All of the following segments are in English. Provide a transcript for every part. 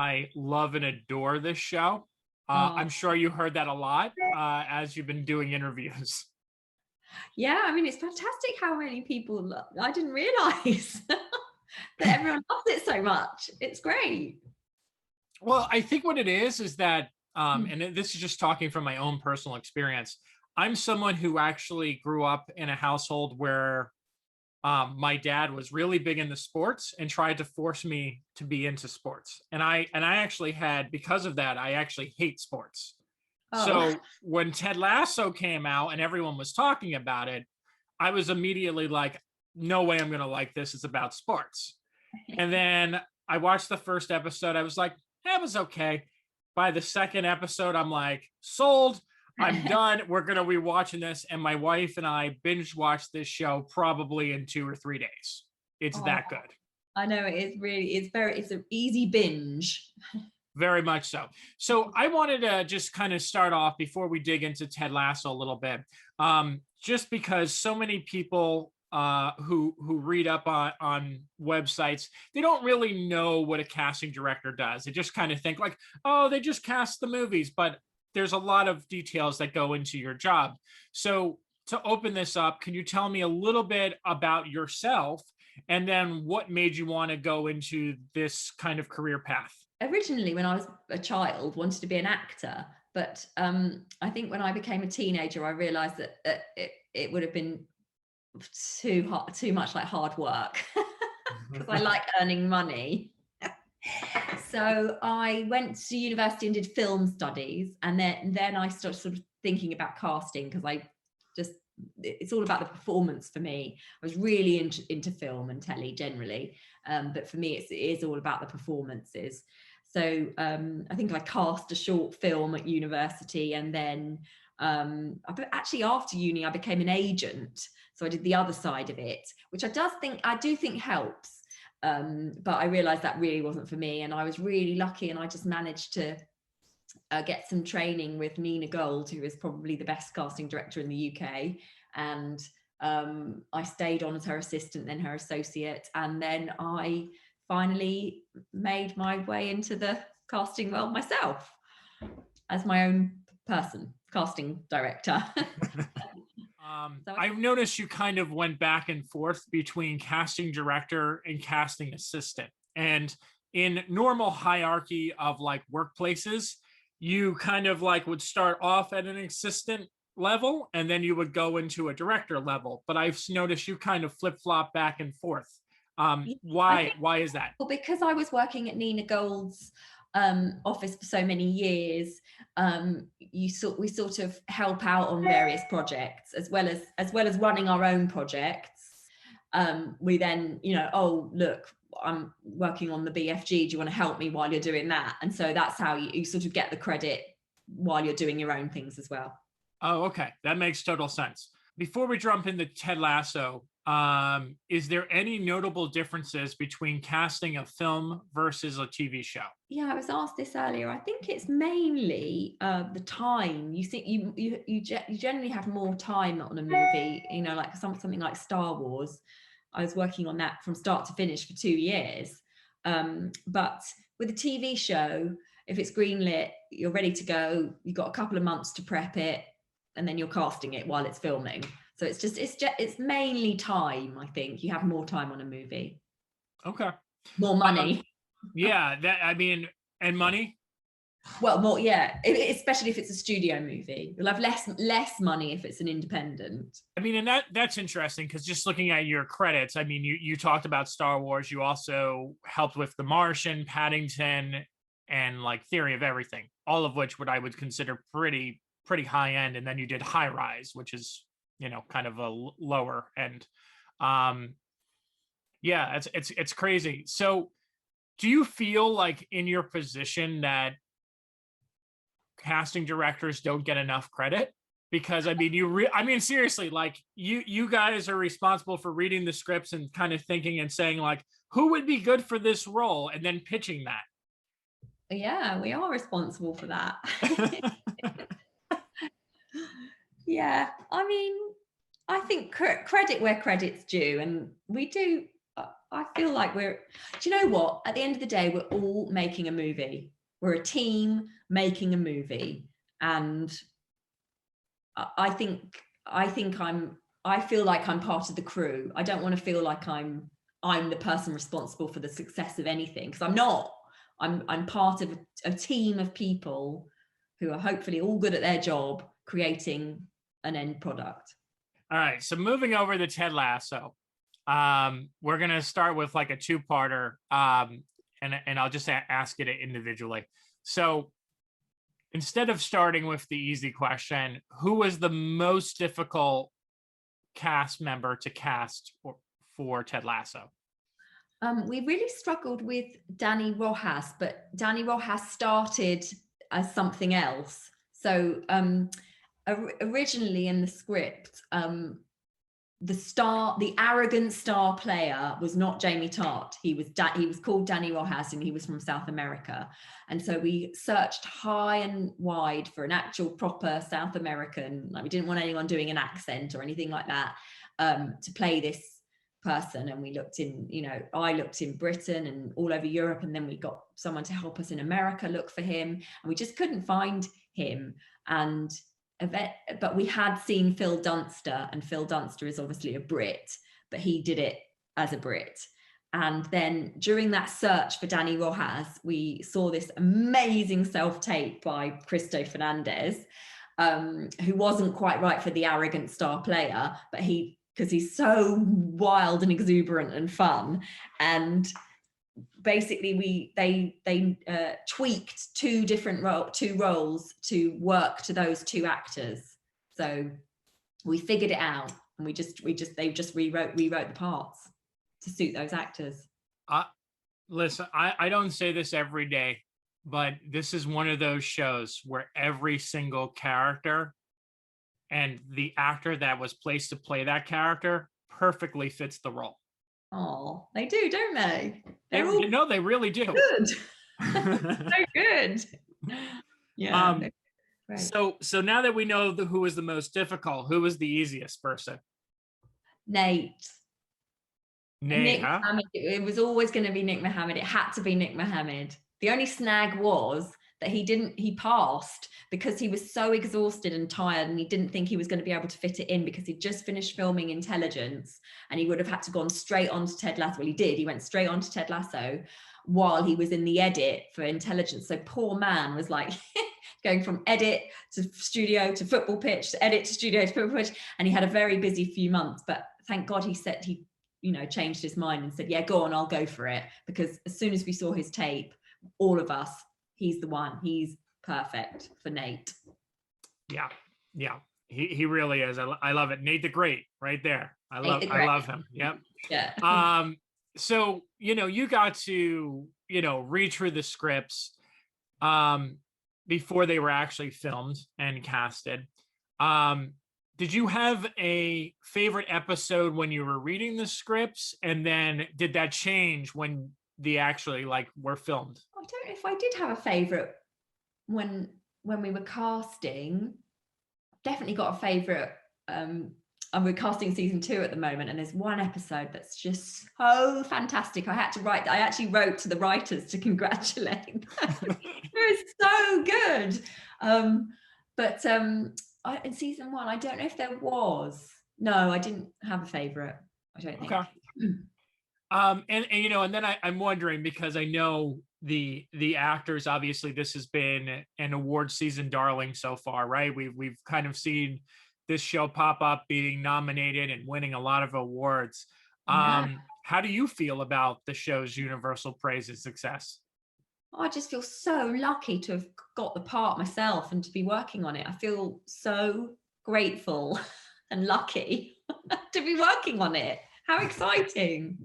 I love and adore this show. Oh, I'm sure you heard that a lot as you've been doing interviews. yeah. I mean, it's fantastic how many people I didn't realize that everyone loves it so much. It's great. Well, I think what it is that, Mm. and this is just talking from my own personal experience. I'm someone who actually grew up in a household where my dad was really big into sports and tried to force me to be into sports. And I actually had, because of that, I actually hate sports. Oh, So when Ted Lasso came out and everyone was talking about it, I was immediately like, no way I'm going to like this. It's about sports. And then I watched the first episode. I was like, that was okay. By the second episode, I'm like, sold. I'm done. We're going to be watching this. And my wife and I binge watched this show probably in 2 or 3 days. It's oh, that good. I know it is really. It's an easy binge. Very much so. So I wanted to just kind of start off before we dig into Ted Lasso a little bit, just because so many people who read up on websites, they don't really know what a casting director does. They just kind of think like, oh, they just cast the movies, but there's a lot of details that go into your job. So to open this up, can you tell me a little bit about yourself and then what made you want to go into this kind of career path? Originally, when I was a child, wanted to be an actor, but I think when I became a teenager, I realised that it would have been too hard, too much like hard work because I like earning money. So I went to university and did film studies, and then I started sort of thinking about casting because I just it's all about the performance for me. I was really into film and telly generally, but for me it is all about the performances. So I think I cast a short film at university, and then actually after uni I became an agent. So I did the other side of it, which I do think helps. But I realized that really wasn't for me, and I was really lucky, and I just managed to get some training with Nina Gold, who is probably the best casting director in the UK. And I stayed on as her assistant, then her associate, and then I finally made my way into the casting world myself as my own person, casting director. So I've noticed you kind of went back and forth between casting director and casting assistant. And in normal hierarchy of like workplaces, you kind of like would start off at an assistant level and then you would go into a director level. But I've noticed you kind of flip flop back and forth. I Why? think, Why is that? well, because I was working at Nina Gold's office for so many years, we sort of help out on various projects as well as running our own projects. We then, oh look, I'm working on the BFG. Do you want to help me while you're doing that? And so that's how you sort of get the credit while you're doing your own things as well. Oh, okay. That makes total sense. Before we jump into Ted Lasso, is there any notable differences between casting a film versus a TV show? Yeah, I was asked this earlier. I think it's mainly the time. You think you generally have more time on a movie. Like something like Star Wars. I was working on that from start to finish for 2 years. But with a TV show, if it's greenlit, you're ready to go. You've got a couple of months to prep it, and then you're casting it while it's filming. So it's mainly time. I think you have more time on a movie, Okay. more Um, money. yeah, and money. Well, more, yeah, especially if it's a studio movie. You'll have less money if it's an independent. I mean, and that's interesting because just looking at your credits, I mean, you talked about Star Wars. You also helped with The Martian, Paddington, and like Theory of Everything, all of which I would consider pretty high end. And then you did High Rise, which is kind of a lower end. Um, yeah, it's crazy. So, do you feel like in your position that casting directors don't get enough credit? Because I mean, I mean, seriously, like you guys are responsible for reading the scripts and kind of thinking and saying like, who would be good for this role, and then pitching Yeah, we are responsible for that. that. Yeah, I mean, I think credit where credit's due, and we do. I feel like do you know what? At the end of the day, we're all making a movie. We're a team making a movie. And I feel like I'm part of the crew. I don't want to feel like I'm the person responsible for the success of anything, because I'm not. I'm part of a team of people who are hopefully all good at their job, creating an end product. All right, so moving over to Ted Lasso, we're gonna start with like a two-parter, and I'll just ask it individually. So instead of starting with the easy question, who was the most difficult cast member to cast for Ted Lasso? We really struggled with Danny Rojas, but Danny Rojas started as something else. So originally in the script, the arrogant star player was not Jamie Tart. He was called Danny Rojas, and he was from South America. And so we searched high and wide for an actual proper South American. Like, we didn't want anyone doing an accent or anything like that to play this person. And we looked in, I looked in Britain and all over Europe, and then we got someone to help us in America look for him, and we just couldn't find him. But we had seen Phil Dunster, and Phil Dunster is obviously a Brit, but he did it as a Brit. And then during that search for Danny Rojas, we saw this amazing self-tape by Cristo Fernandez, who wasn't quite right for the arrogant star player, but because he's so wild and exuberant and fun. And basically they tweaked two roles to work to those two actors. So we figured it out, and they just rewrote the parts to suit those actors. Listen, I don't say this every day, but this is one of those shows where every single character and the actor that was placed to play that character perfectly fits the role. Oh, they do, don't they? No, they really do. Good. So good. Yeah. Right. So now that we know who was the most difficult, who was the easiest person? Nate. Nick, huh? Mohammed. It was always going to be Nick Mohammed. It had to be Nick Mohammed. The only snag was that he passed because he was so exhausted and tired, and he didn't think he was going to be able to fit it in because he'd just finished filming Intelligence, and he would have had to gone straight on to Ted Lasso. Well, he did. He went straight on to Ted Lasso while he was in the edit for Intelligence. So poor man was like going from edit to studio to football pitch to edit to studio to football pitch, and he had a very busy few months. But thank God he changed his mind and said, yeah, go on, I'll go for it. Because as soon as we saw his tape, all of us, he's the one. He's perfect for Nate. Yeah. He really is. I love it. Nate the Great, right there. I love him. Yep. Yeah. So you got to read through the scripts before they were actually filmed and casted. Did you have a favorite episode when you were reading the scripts, and then did that change when they actually were filmed? I don't know if I did have a favorite when we were casting. Definitely got a favorite. And we're casting season 2 at the moment, and there's one episode that's just so fantastic. I actually wrote to the writers to congratulate them. It was so good. But in season 1, I don't know if there was. No, I didn't have a favorite. I don't think. Okay. And then I'm wondering, because I know the actors, obviously this has been an award season darling so far, right? We've kind of seen this show pop up, being nominated and winning a lot of awards. Yeah. How do you feel about the show's universal praise and success? I just feel so lucky to have got the part myself and to be working on it. I feel so grateful and lucky to be working on it. How exciting.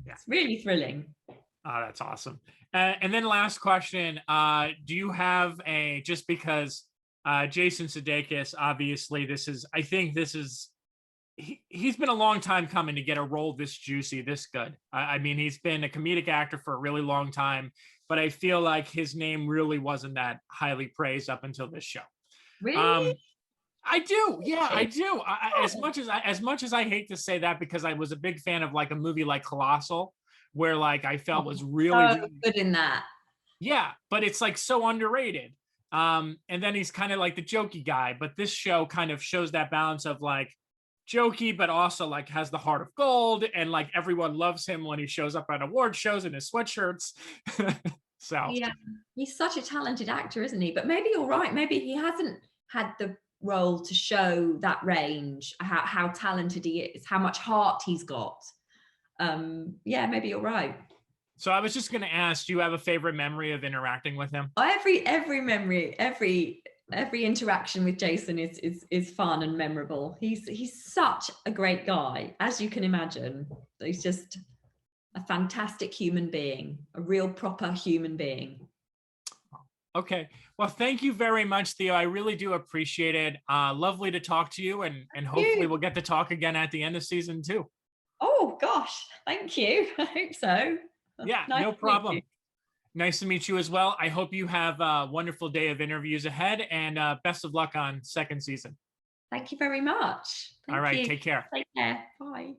Yeah. It's really thrilling. Oh, that's awesome. And then last question, do you have just because Jason Sudeikis, obviously he's been a long time coming to get a role this juicy, this good. I mean, he's been a comedic actor for a really long time, but I feel like his name really wasn't that highly praised up until this show. Really? I do. Yeah, I do. As much as I hate to say that, because I was a big fan of a movie like Colossal, where like I felt was really, So really, good in that. yeah, but it's like so underrated. And then he's kind of like the jokey guy, but this show kind of shows that balance of like jokey, but also like has the heart of gold, and like everyone loves him when he shows up at award shows in his sweatshirts. So Yeah, he's such a talented actor, isn't he? But maybe you're right. Maybe he hasn't had the role to show that range, how talented he is, how much heart he's got. Yeah, maybe you're right. so I was just going to ask, do you have a favorite memory of interacting with him? Every memory, every interaction with Jason is fun and memorable. He's such a great guy, as you can imagine. He's just a fantastic human being, a real proper human being. Okay. Well, thank you very much, Theo. I really do appreciate it. Lovely to talk to you, and hopefully You. we'll get to talk again at the end of season 2. Oh gosh, thank you. I hope so. Yeah, Nice no to meet you. problem. Nice to meet you as well. I hope you have a wonderful day of interviews ahead, and best of luck on second season. Thank you very much. All Thank right, you. take care. Take care. Bye.